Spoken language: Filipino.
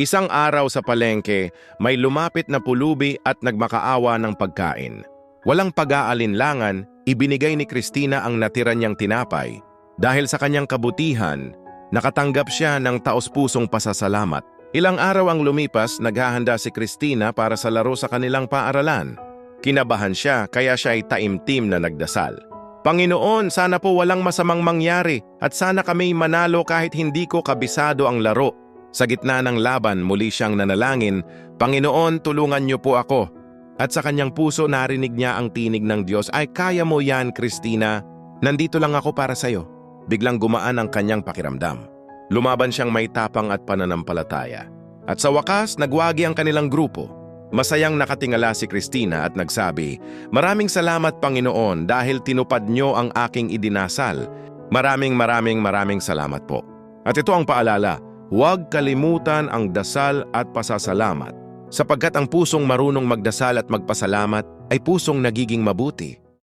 Isang araw sa palengke, may lumapit na pulubi at nagmakaawa ng pagkain. Walang pag-aalinlangan, ibinigay ni Christina ang natira niyang tinapay. Dahil sa kanyang kabutihan, nakatanggap siya ng taos-pusong pasasalamat. Ilang araw ang lumipas, naghahanda si Christina para sa laro sa kanilang paaralan. Kinabahan siya kaya siya ay taimtim na nagdasal. Panginoon, sana po walang masamang mangyari at sana kami manalo kahit hindi ko kabisado ang laro. Sa gitna ng laban, muli siyang nanalangin, Panginoon, tulungan niyo po ako. At sa kanyang puso narinig niya ang tinig ng Diyos, ay kaya mo yan, Christina. Nandito lang ako para sa'yo. Biglang gumaan ang kanyang pakiramdam. Lumaban siyang may tapang at pananampalataya. At sa wakas, nagwagi ang kanilang grupo. Masayang nakatingala si Christina at nagsabi, Maraming salamat Panginoon dahil tinupad niyo ang aking idinasal. Maraming salamat po. At ito ang paalala, huwag kalimutan ang dasal at pasasalamat. Sapagkat ang pusong marunong magdasal at magpasalamat ay pusong nagiging mabuti.